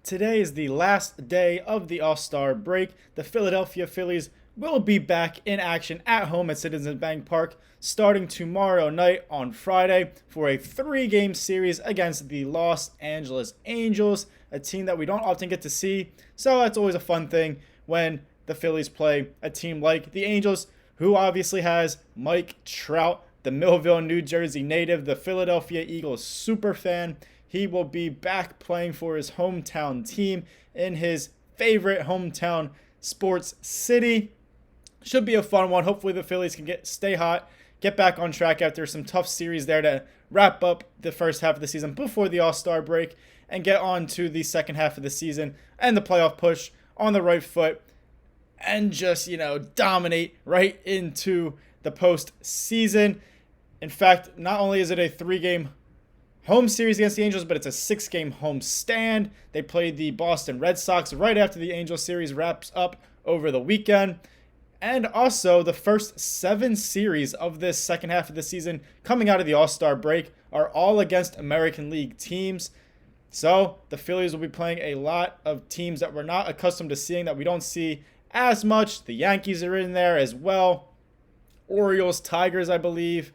Today is the last day of the All-Star break. The Philadelphia Phillies will be back in action at home at Citizens Bank Park starting tomorrow night on Friday for a 3-game series against the Los Angeles Angels, a team that we don't often get to see. So that's always a fun thing when the Phillies play a team like the Angels, who obviously has Mike Trout, the Millville, New Jersey native, the Philadelphia Eagles superfan. He will be back playing for his hometown team in his favorite hometown sports city. Should be a fun one. Hopefully the Phillies can stay hot, get back on track after some tough series there to wrap up the first half of the season before the All-Star break and get on to the second half of the season and the playoff push on the right foot and just, dominate right into the postseason. In fact, not only is it a 3-game home series against the Angels, but it's a 6-game home stand. They played the Boston Red Sox right after the Angels series wraps up over the weekend. And also, the first 7 series of this second half of the season coming out of the All-Star break are all against American League teams. So, the Phillies will be playing a lot of teams that we're not accustomed to seeing, that we don't see as much. The Yankees are in there as well. Orioles, Tigers, I believe.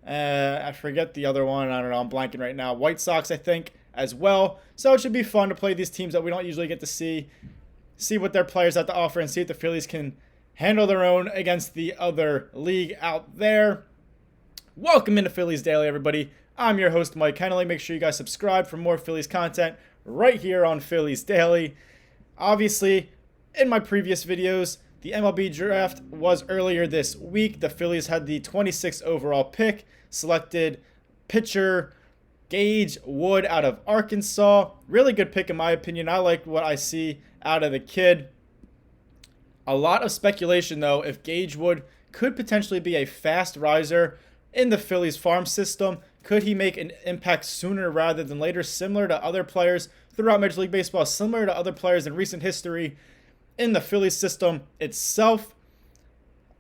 I forget the other one. I don't know. I'm blanking right now. White Sox, I think, as well. So it should be fun to play these teams that we don't usually get to see what their players have to offer, and see if the Phillies can handle their own against the other league out there. Welcome into Phillies Daily, everybody. I'm your host, Mike Kennelly. Make sure you guys subscribe for more Phillies content right here on Phillies Daily. Obviously, in my previous videos, the MLB draft was earlier this week. The Phillies had the 26th overall pick, selected pitcher Gage Wood out of Arkansas. Really good pick in my opinion. I like what I see out of the kid. A lot of speculation, though, if Gage Wood could potentially be a fast riser in the Phillies farm system. Could he make an impact sooner rather than later, similar to other players throughout Major League Baseball, similar to other players in recent history in the Phillies system itself?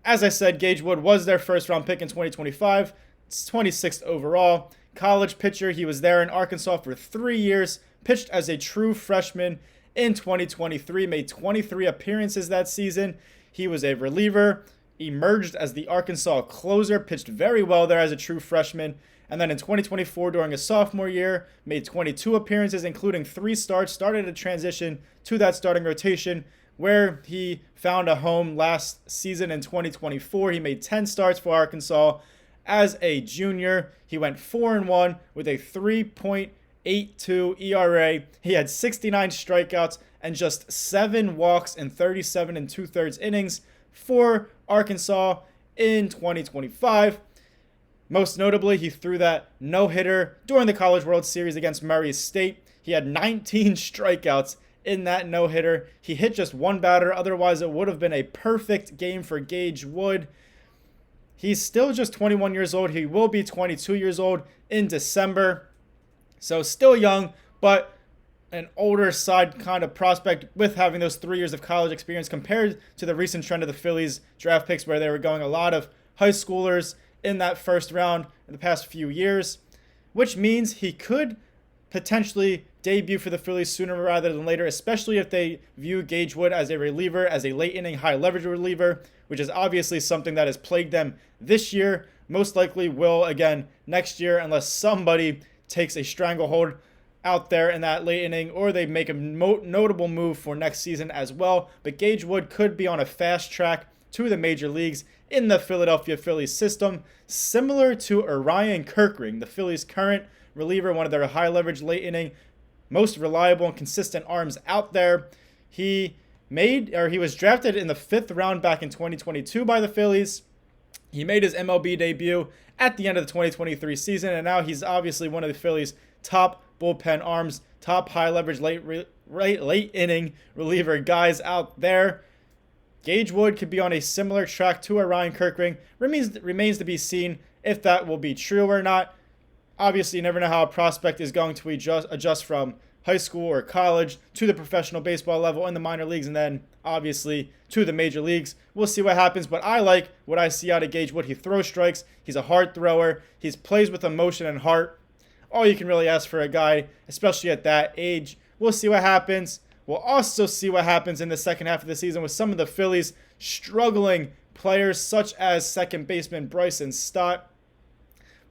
As I said, Gage Wood was their first round pick in 2025. It's 26th overall. College pitcher. He was there in Arkansas for 3 years. Pitched as a true freshman in 2023. Made 23 appearances that season. He was a reliever. Emerged as the Arkansas closer. Pitched very well there as a true freshman. And then in 2024, during his sophomore year, made 22 appearances, including 3 starts. Started to transition to that starting rotation, where he found a home last season in 2024. He made 10 starts for Arkansas as a junior. He went 4-1 with a 3.82 ERA. He had 69 strikeouts and just 7 walks in 37 2/3 innings for Arkansas in 2025. Most notably, he threw that no-hitter during the College World Series against Murray State. He had 19 strikeouts in that no-hitter. He hit just 1 batter. Otherwise, it would have been a perfect game for Gage Wood. He's still just 21 years old. He will be 22 years old in December. So still young, but an older side kind of prospect with having those 3 years of college experience compared to the recent trend of the Phillies draft picks, where they were going a lot of high schoolers in that first round in the past few years, which means he could potentially debut for the Phillies sooner rather than later, especially if they view Gage Wood as a reliever, as a late inning, high leverage reliever, which is obviously something that has plagued them this year. Most likely will again next year, unless somebody takes a stranglehold out there in that late inning, or they make a notable move for next season as well. But Gage Wood could be on a fast track to the major leagues in the Philadelphia Phillies system, similar to Orion Kirkring, the Phillies' current reliever, one of their high leverage late inning, most reliable and consistent arms out there. He was drafted in the 5th round back in 2022 by the Phillies. He made his MLB debut at the end of the 2023 season, and now he's obviously one of the Phillies' top bullpen arms, top high leverage late inning reliever guys out there. Gage Wood could be on a similar track to Orion Kirkring. Remains to be seen if that will be true or not. Obviously, you never know how a prospect is going to adjust from high school or college to the professional baseball level in the minor leagues, and then obviously to the major leagues. We'll see what happens, but I like what I see out of Gage Wood. He throws strikes. He's a hard thrower. He plays with emotion and heart. All you can really ask for a guy, especially at that age, We'll see what happens. We'll also see what happens in the second half of the season with some of the Phillies struggling players, such as second baseman Bryson Sto.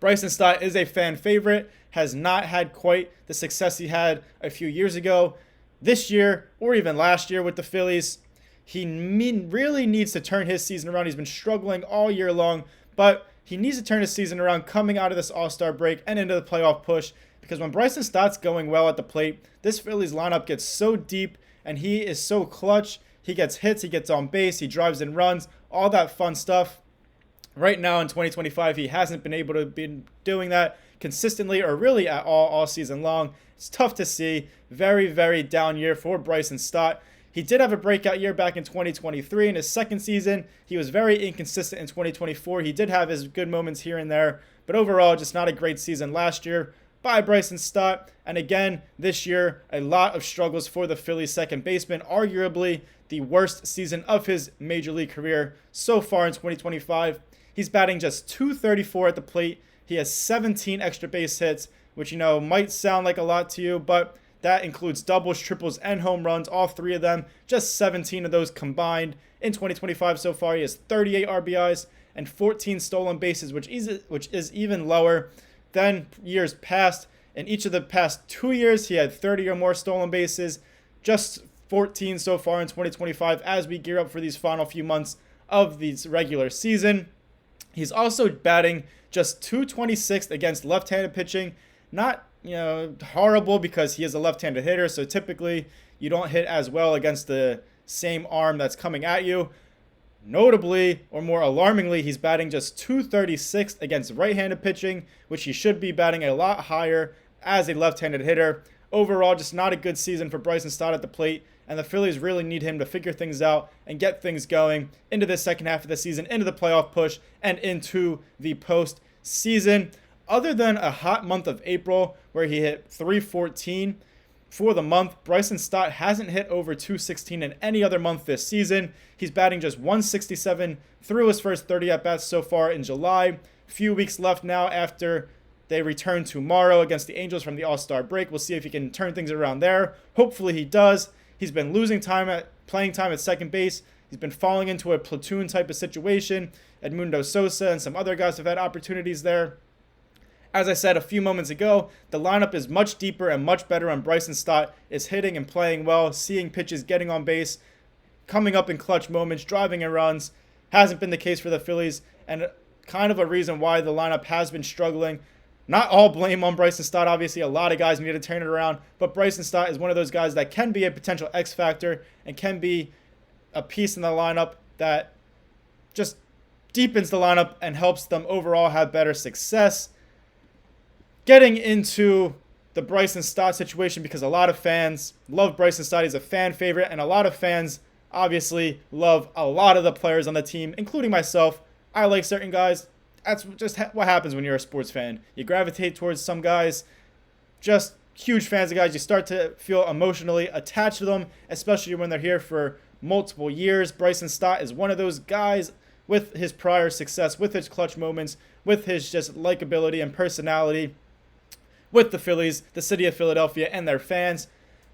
Bryson Sto is a fan favorite, has not had quite the success he had a few years ago. This year, or even last year with the Phillies, he really needs to turn his season around. He's been struggling all year long, but he needs to turn his season around coming out of this All-Star break and into the playoff push, because when Bryson Stott's going well at the plate, this Phillies lineup gets so deep and he is so clutch. He gets hits, he gets on base, he drives and runs, all that fun stuff. Right now in 2025, he hasn't been able to be doing that consistently or really at all season long. It's tough to see. Very, very down year for Bryson Stott. He did have a breakout year back in 2023. In his second season, he was very inconsistent in 2024. He did have his good moments here and there, but overall, just not a great season last year by Bryson Stott. And again, this year, a lot of struggles for the Phillies second baseman, arguably the worst season of his major league career so far in 2025. He's batting just .234 at the plate. He has 17 extra base hits, which, might sound like a lot to you, but that includes doubles, triples, and home runs, all three of them. Just 17 of those combined in 2025 so far. He has 38 RBIs and 14 stolen bases, which is even lower than years past. In each of the past 2 years, he had 30 or more stolen bases, just 14 so far in 2025 as we gear up for these final few months of the regular season. He's also batting just .226 against left-handed pitching. Not, horrible, because he is a left-handed hitter, so typically you don't hit as well against the same arm that's coming at you. Notably, or more alarmingly, he's batting just .236 against right-handed pitching, which he should be batting a lot higher as a left-handed hitter. Overall, just not a good season for Bryson Stott at the plate, and the Phillies really need him to figure things out and get things going into the second half of the season, into the playoff push, and into the postseason. Other than a hot month of April where he hit .314 for the month, Bryson Stott hasn't hit over .216 in any other month this season. He's batting just .167 through his first 30 at-bats so far in July. Few weeks left now after they return tomorrow against the Angels from the All-Star break. We'll see if he can turn things around there. Hopefully he does. He's been losing playing time at second base. He's been falling into a platoon type of situation. Edmundo Sosa and some other guys have had opportunities there. As I said a few moments ago, the lineup is much deeper and much better when Bryson Stott is hitting and playing well, seeing pitches, getting on base, coming up in clutch moments, driving in runs. Hasn't been the case for the Phillies, and kind of a reason why the lineup has been struggling. Not all blame on Bryson Stott. Obviously, a lot of guys need to turn it around, but Bryson Stott is one of those guys that can be a potential X factor and can be a piece in the lineup that just deepens the lineup and helps them overall have better success. Getting into the Bryson Stott situation, because a lot of fans love Bryson Stott. He's a fan favorite, and a lot of fans obviously love a lot of the players on the team, including myself. I like certain guys. That's just what happens when you're a sports fan. You gravitate towards some guys, just huge fans of guys. You start to feel emotionally attached to them, especially when they're here for multiple years. Bryson Stott is one of those guys with his prior success, with his clutch moments, with his just likability and personality with the Phillies, the city of Philadelphia, and their fans.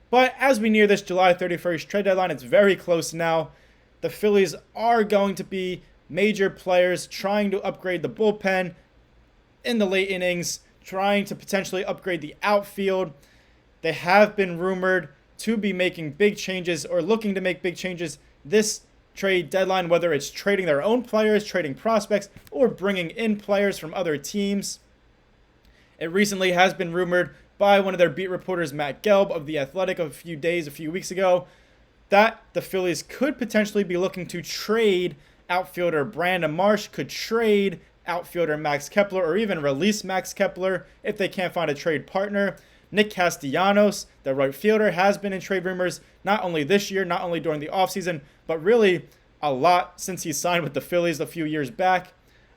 But as we near this July 31st trade deadline, it's very close now. The Phillies are going to be major players trying to upgrade the bullpen in the late innings, trying to potentially upgrade the outfield. They have been rumored to be making big changes or looking to make big changes this trade deadline, whether it's trading their own players, trading prospects, or bringing in players from other teams. It recently has been rumored by one of their beat reporters, Matt Gelb of The Athletic, a few weeks ago, that the Phillies could potentially be looking to trade outfielder Brandon Marsh, could trade outfielder Max Kepler, or even release Max Kepler if they can't find a trade partner. Nick Castellanos, the right fielder, has been in trade rumors not only this year, not only during the offseason, but really a lot since he signed with the Phillies a few years back.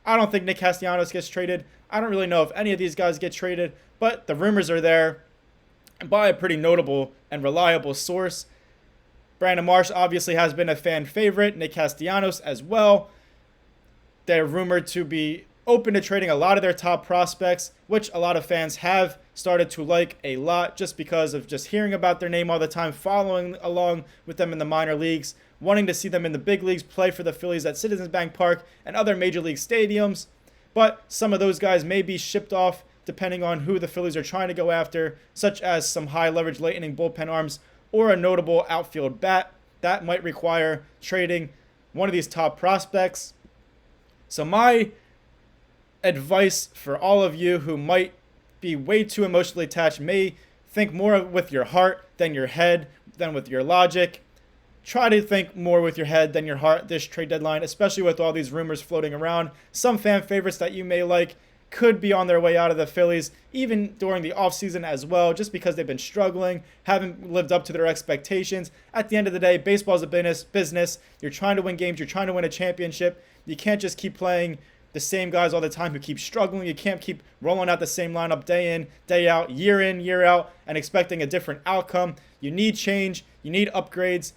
I don't think Nick Castellanos gets traded. I don't really know if any of these guys get traded, but the rumors are there by a pretty notable and reliable source. Brandon Marsh obviously has been a fan favorite. Nick Castellanos as well. They're rumored to be open to trading a lot of their top prospects, which a lot of fans have started to like a lot just because of just hearing about their name all the time, following along with them in the minor leagues, wanting to see them in the big leagues play for the Phillies at Citizens Bank Park and other major league stadiums. But some of those guys may be shipped off depending on who the Phillies are trying to go after, such as some high leverage late inning bullpen arms or a notable outfield bat. That might require trading one of these top prospects. So my advice for all of you who might be way too emotionally attached, may think more with your heart than your head, than with your logic. Try to think more with your head than your heart this trade deadline, especially with all these rumors floating around. Some fan favorites that you may like could be on their way out of the Phillies, even during the offseason as well, just because they've been struggling, haven't lived up to their expectations. At the end of the day, baseball is a business. You're trying to win games. You're trying to win a championship. You can't just keep playing the same guys all the time who keep struggling. You can't keep rolling out the same lineup day in, day out, year out, and expecting a different outcome. You need change. You need upgrades.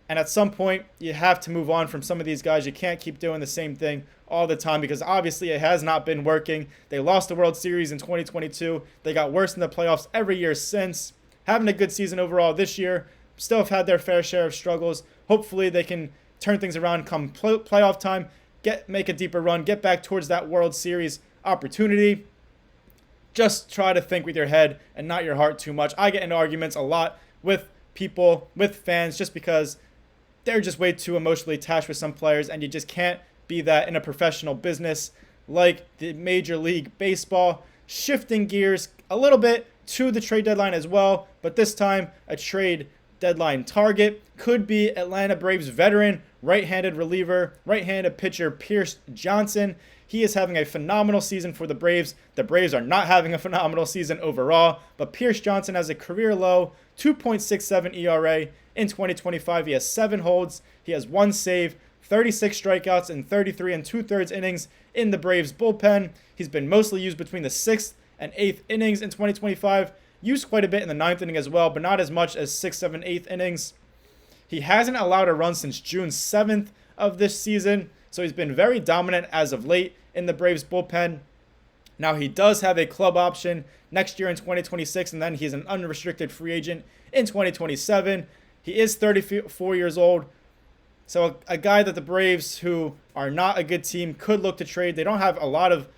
And at some point, you have to move on from some of these guys. You can't keep doing the same thing all the time because obviously it has not been working. They lost the World Series in 2022. They got worse in the playoffs every year since. Having a good season overall this year. Still have had their fair share of struggles. Hopefully they can turn things around come playoff time, make a deeper run, get back towards that World Series opportunity. Just try to think with your head and not your heart too much. I get into arguments a lot with people, with fans, just because they're just way too emotionally attached with some players, and you just can't be that in a professional business like the Major League Baseball. Shifting gears a little bit to the trade deadline as well, but this time a trade deadline target could be Atlanta Braves veteran right-handed pitcher Pierce Johnson. He is having a phenomenal season for the Braves. The Braves are not having a phenomenal season overall, but Pierce Johnson has a career low 2.67 ERA in 2025. He has 7 holds. He has 1 save, 36 strikeouts, and 33 2/3 innings in the Braves bullpen. He's been mostly used between the 6th and 8th innings in 2025. Used quite a bit in the 9th inning as well, but not as much as 6th, 7th, 8th innings. He hasn't allowed a run since June 7th of this season, so he's been very dominant as of late in the Braves bullpen. Now, he does have a club option next year in 2026, and then he's an unrestricted free agent in 2027. He is 34 years old, so a guy that the Braves, who are not a good team, could look to trade. They don't have a lot of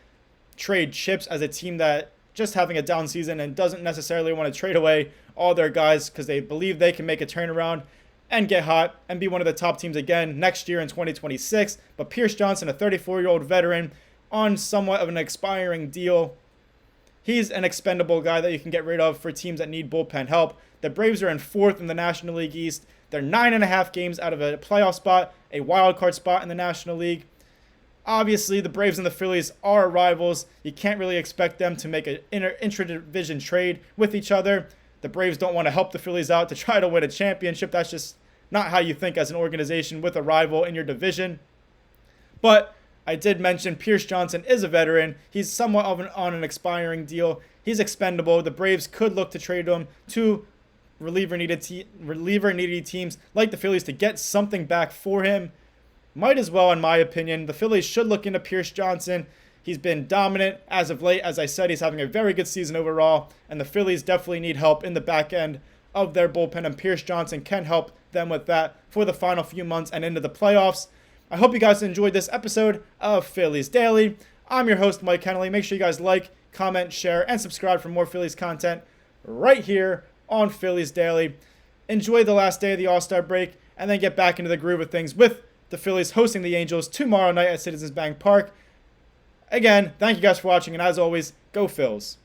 trade chips as a team that just having a down season and doesn't necessarily want to trade away all their guys because they believe they can make a turnaround and get hot and be one of the top teams again next year in 2026. But Pierce Johnson, a 34-year-old veteran on somewhat of an expiring deal, he's an expendable guy that you can get rid of for teams that need bullpen help. The Braves are in 4th in the National League East. They're 9.5 games out of a playoff spot, a wild card spot in the National League. Obviously, the Braves and the Phillies are rivals. You can't really expect them to make an intra-division trade with each other. The Braves don't want to help the Phillies out to try to win a championship. That's just not how you think as an organization with a rival in your division. But I did mention Pierce Johnson is a veteran. He's somewhat on an expiring deal. He's expendable. The Braves could look to trade him to reliever-needy teams like the Phillies to get something back for him. Might as well, in my opinion. The Phillies should look into Pierce Johnson. He's been dominant as of late. As I said, he's having a very good season overall, and the Phillies definitely need help in the back end of their bullpen, and Pierce Johnson can help them with that for the final few months and into the playoffs. I hope you guys enjoyed this episode of Phillies Daily. I'm your host, Mike Kennelly. Make sure you guys like, comment, share, and subscribe for more Phillies content right here on Phillies Daily. Enjoy the last day of the All-Star break, and then get back into the groove of things with the Phillies hosting the Angels tomorrow night at Citizens Bank Park. Again, thank you guys for watching, and as always, go Phils.